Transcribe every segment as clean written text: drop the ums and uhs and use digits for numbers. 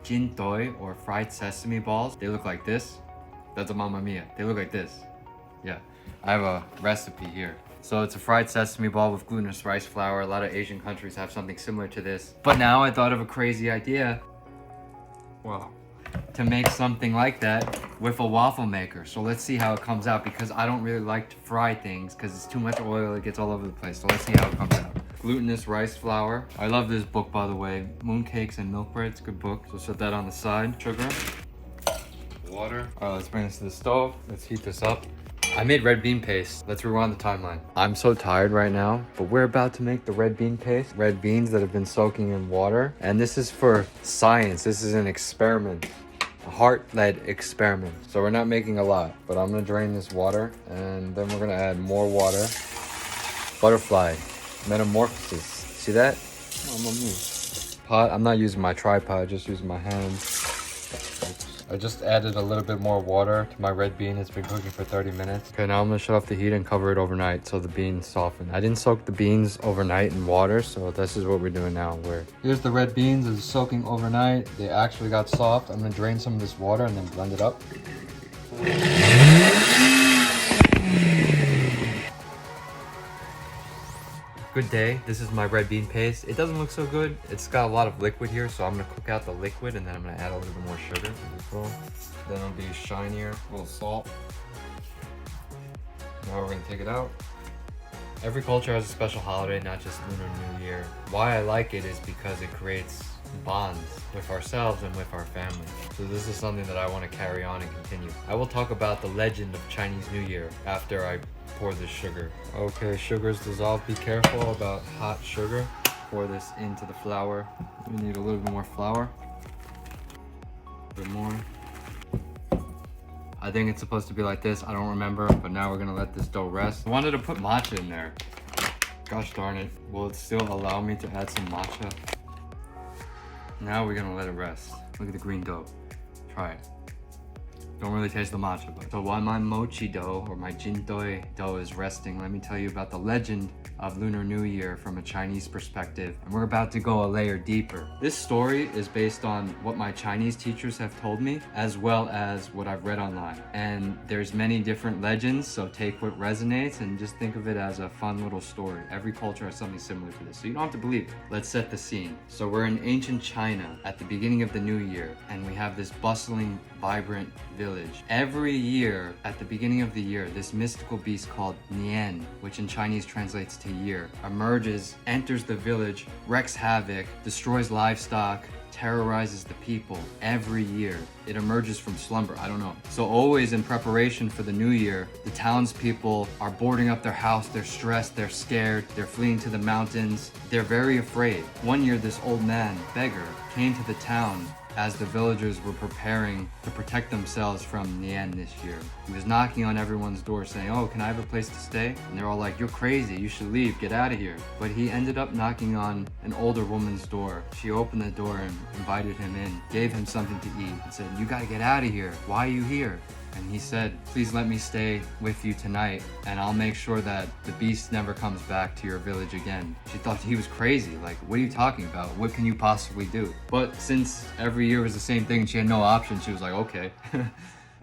jin doi, or fried sesame balls. They look like this. That's a Mamma Mia. They look like this. Yeah, I have a recipe here. So it's a fried sesame ball with glutinous rice flour. A lot of Asian countries have something similar to this. But now I thought of a crazy idea. Wow. To make something like that with a waffle maker. So let's see how it comes out, because I don't really like to fry things because it's too much oil, it gets all over the place. So let's see how it comes out. Glutinous rice flour. I love this book, by the way. Mooncakes and Milk Bread. It's a good book. So set that on the side. Sugar. Water. All right, let's bring this to the stove. Let's heat this up. I made red bean paste. Let's rewind the timeline. I'm so tired right now, but we're about to make the red bean paste. Red beans that have been soaking in water. And this is for science. This is an experiment. A heart-led experiment. So we're not making a lot, but I'm gonna drain this water and then we're gonna add more water. Butterfly, metamorphosis. See that? Pot, I'm not using my tripod, just using my hands. I just added a little bit more water to my red bean. It's been cooking for 30 minutes. Okay, now I'm gonna shut off the heat and cover it overnight so the beans soften. I didn't soak the beans overnight in water, so this is what we're doing now. Here's the red beans, it's soaking overnight. They actually got soft. I'm gonna drain some of this water and then blend it up. Good day. This is my red bean paste. It doesn't look so good. It's got a lot of liquid here, so I'm gonna cook out the liquid and then I'm gonna add a little bit more sugar. Then it'll be shinier, a little salt. Now we're gonna take it out. Every culture has a special holiday, not just Lunar New Year. Why I like it is because it creates bonds with ourselves and with our family. So this is something that I want to carry on and continue. I will talk about the legend of Chinese New Year after I pour this sugar. Okay, sugar's dissolved. Be careful about hot sugar. Pour this into the flour. We need a little bit more flour. A bit more. I think it's supposed to be like this. I don't remember, but now we're gonna let this dough rest. I wanted to put matcha in there. Gosh darn it. Will it still allow me to add some matcha? Now we're gonna let it rest. Look at the green dough. Try it. Don't really taste the matcha, but so while my mochi dough or my jin doi dough is resting, let me tell you about the legend of Lunar New Year from a Chinese perspective, and we're about to go a layer deeper. This story is based on what my Chinese teachers have told me, as well as what I've read online. And there's many different legends, so take what resonates and just think of it as a fun little story. Every culture has something similar to this, so you don't have to believe it. Let's set the scene. So we're in ancient China at the beginning of the new year, and we have this bustling, vibrant village. Every year, at the beginning of the year, this mystical beast called Nian, which in Chinese translates to year, emerges, enters the village, wreaks havoc, destroys livestock, terrorizes the people every year. It emerges from slumber, I don't know. So always in preparation for the new year, the townspeople are boarding up their house, they're stressed, they're scared, they're fleeing to the mountains, they're very afraid. One year, this old man, beggar, came to the town as the villagers were preparing to protect themselves from Nian this year. He was knocking on everyone's door saying, "Oh, can I have a place to stay?" And they're all like, "You're crazy, you should leave, get out of here." But he ended up knocking on an older woman's door. She opened the door and invited him in, gave him something to eat, and said, "You gotta get out of here, why are you here?" And he said, "Please let me stay with you tonight, and I'll make sure that the beast never comes back to your village again." She thought he was crazy. Like, what are you talking about? What can you possibly do? But since every year was the same thing, she had no option. She was like, okay.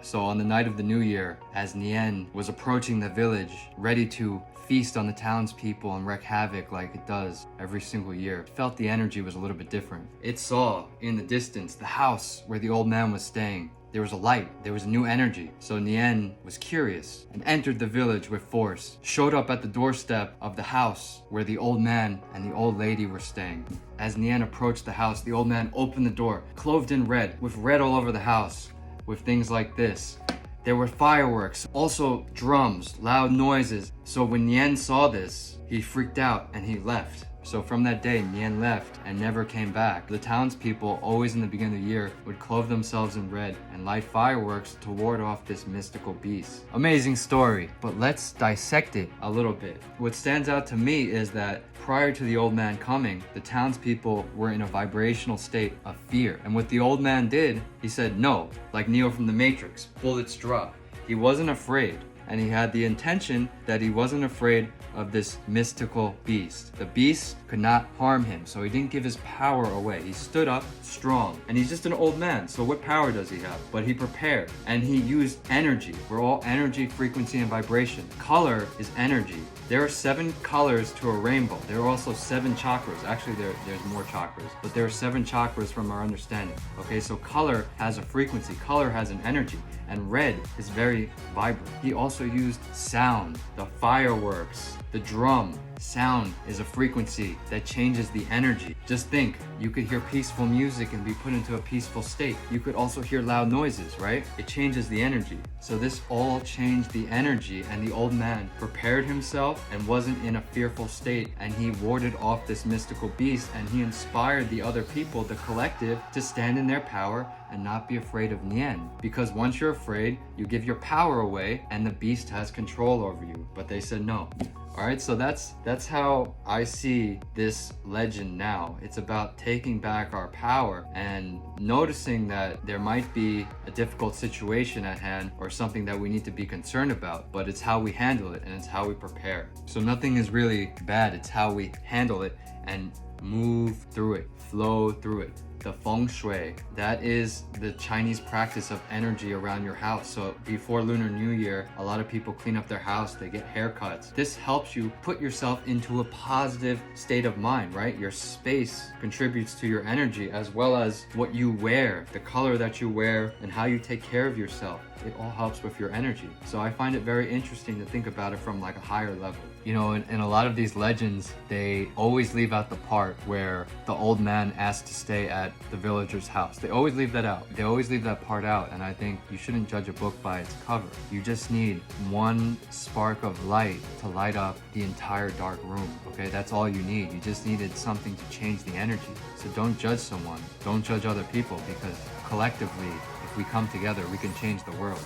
So on the night of the new year, as Nian was approaching the village, ready to feast on the townspeople and wreak havoc like it does every single year, it felt the energy was a little bit different. It saw in the distance the house where the old man was staying. There was a light, there was a new energy. So Nian was curious and entered the village with force, showed up at the doorstep of the house where the old man and the old lady were staying. As Nian approached the house, the old man opened the door, clothed in red, with red all over the house, with things like this. There were fireworks, also drums, loud noises. So when Nian saw this, he freaked out and he left. So from that day, Nian left and never came back. The townspeople, always in the beginning of the year, would clothe themselves in red and light fireworks to ward off this mystical beast. Amazing story, but let's dissect it a little bit. What stands out to me is that prior to the old man coming, the townspeople were in a vibrational state of fear. And what the old man did, he said no, like Neo from the Matrix, bullets drop. He wasn't afraid. And he had the intention that that he wasn't afraid of this mystical beast. The beast could not harm him, so he didn't give his power away. He stood up strong, and he's just an old man, so what power does he have? But he prepared, and he used energy. We're all energy, frequency, and vibration. Color is energy. There are 7 colors to a rainbow. There are also 7 chakras. Actually, there's more chakras, but there are 7 chakras from our understanding. Okay, so color has a frequency, color has an energy, and red is very vibrant. He also used sound, the fireworks, the drum. Sound is a frequency that changes the energy. Just think, you could hear peaceful music and be put into a peaceful state. You could also hear loud noises, right? It changes the energy. So this all changed the energy, and the old man prepared himself and wasn't in a fearful state, and he warded off this mystical beast, and he inspired the other people, the collective, to stand in their power and not be afraid of Nien. Because once you're afraid, you give your power away and the beast has control over you. But they said no. All right, so that's how I see this legend now. It's about taking back our power and noticing that there might be a difficult situation at hand or something that we need to be concerned about, but it's how we handle it and it's how we prepare. So nothing is really bad, it's how we handle it and move through it, flow through it. The feng shui, that is the Chinese practice of energy around your house. So before Lunar New Year, a lot of people clean up their house, they get haircuts. This helps you put yourself into a positive state of mind, right? Your space contributes to your energy as well as what you wear, the color that you wear, and how you take care of yourself. It all helps with your energy. So I find it very interesting to think about it from like a higher level. You know, in a lot of these legends, they always leave out the part where the old man asked to stay at the villager's house. They always leave that out. They always leave that part out, and I think you shouldn't judge a book by its cover. You just need one spark of light to light up the entire dark room, okay? That's all you need. You just needed something to change the energy. So don't judge someone. Don't judge other people, because collectively, if we come together, we can change the world.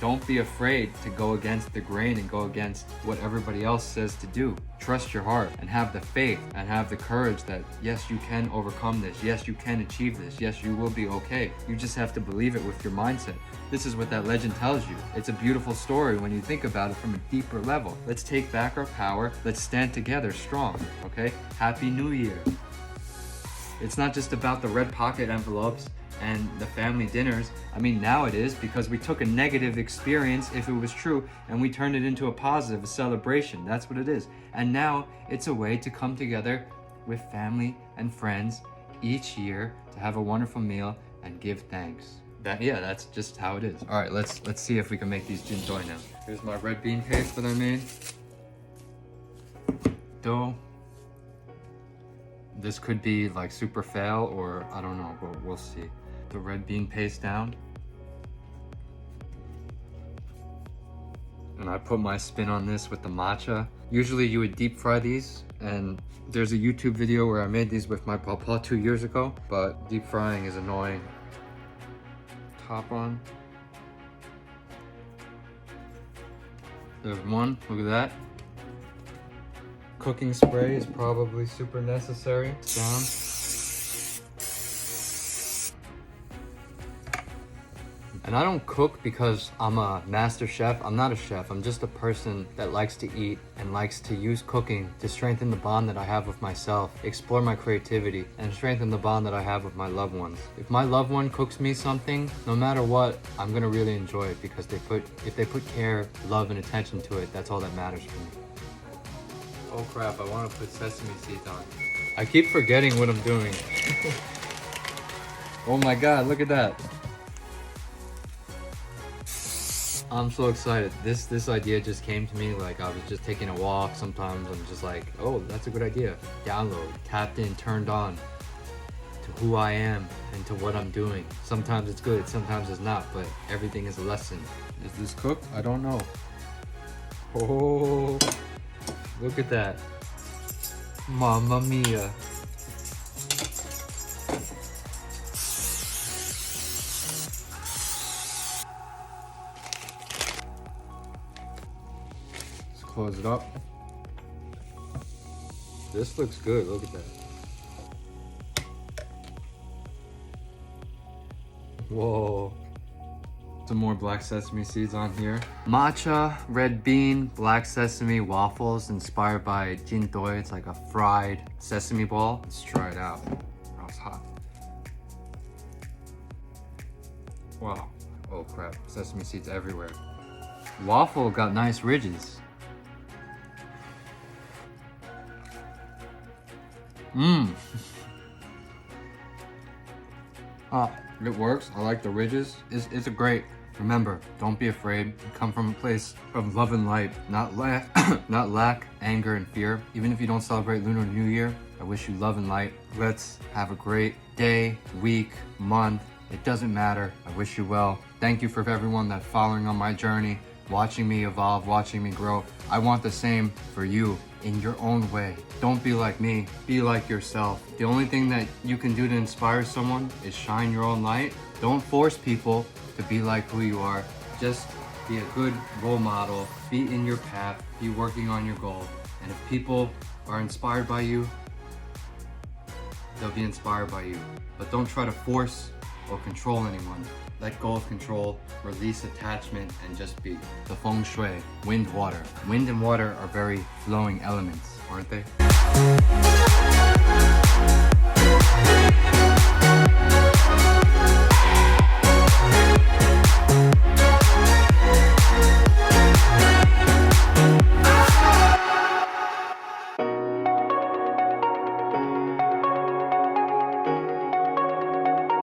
Don't be afraid to go against the grain and go against what everybody else says to do. Trust your heart and have the faith and have the courage that yes, you can overcome this. Yes, you can achieve this. Yes, you will be okay. You just have to believe it with your mindset. This is what that legend tells you. It's a beautiful story when you think about it from a deeper level. Let's take back our power. Let's stand together strong, okay? Happy New Year. It's not just about the red pocket envelopes and the family dinners. I mean, now it is, because we took a negative experience, if it was true, and we turned it into a positive, a celebration. That's what it is. And now it's a way to come together with family and friends each year to have a wonderful meal and give thanks. That's just how it is. All right, let's see if we can make these jin doi now. Here's my red bean paste that I made. Dough. This could be like super fail, or I don't know, but we'll see. The red bean paste down. And I put my spin on this with the matcha. Usually you would deep fry these, and there's a YouTube video where I made these with my papa 2 years ago, but deep frying is annoying. Top on. There's one, look at that. Cooking spray is probably super necessary. Down. And I don't cook because I'm a master chef. I'm not a chef. I'm just a person that likes to eat and likes to use cooking to strengthen the bond that I have with myself, explore my creativity, and strengthen the bond that I have with my loved ones. If my loved one cooks me something, no matter what, I'm gonna really enjoy it, because if they put care, love, and attention to it, that's all that matters for me. Oh crap, I want to put sesame seeds on. I keep forgetting what I'm doing. Oh my god, look at that. I'm so excited. This idea just came to me, like I was just taking a walk. Sometimes I'm just like, oh, that's a good idea. Download, tapped in, turned on to who I am and to what I'm doing. Sometimes it's good, sometimes it's not, but everything is a lesson. Is this cooked? I don't know. Oh, look at that. Mamma mia. Close it up. This looks good, look at that. Whoa. Some more black sesame seeds on here. Matcha, red bean, black sesame waffles inspired by jintoi. It's like a fried sesame ball. Let's try it out. Oh, it's hot. Wow. Oh crap, sesame seeds everywhere. Waffle got nice ridges. Mmm. It works. I like the ridges. It's a great. Remember, don't be afraid. You come from a place of love and light, not lack, anger, and fear. Even if you don't celebrate Lunar New Year, I wish you love and light. Let's have a great day, week, month. It doesn't matter. I wish you well. Thank you for everyone that's following on my journey, watching me evolve, watching me grow. I want the same for you in your own way. Don't be like me, be like yourself. The only thing that you can do to inspire someone is shine your own light. Don't force people to be like who you are. Just be a good role model, be in your path, be working on your goal. And if people are inspired by you, they'll be inspired by you. But don't try to force or control anyone. Let go of control, release attachment, and just be. The feng shui, wind, water. Wind and water are very flowing elements, aren't they?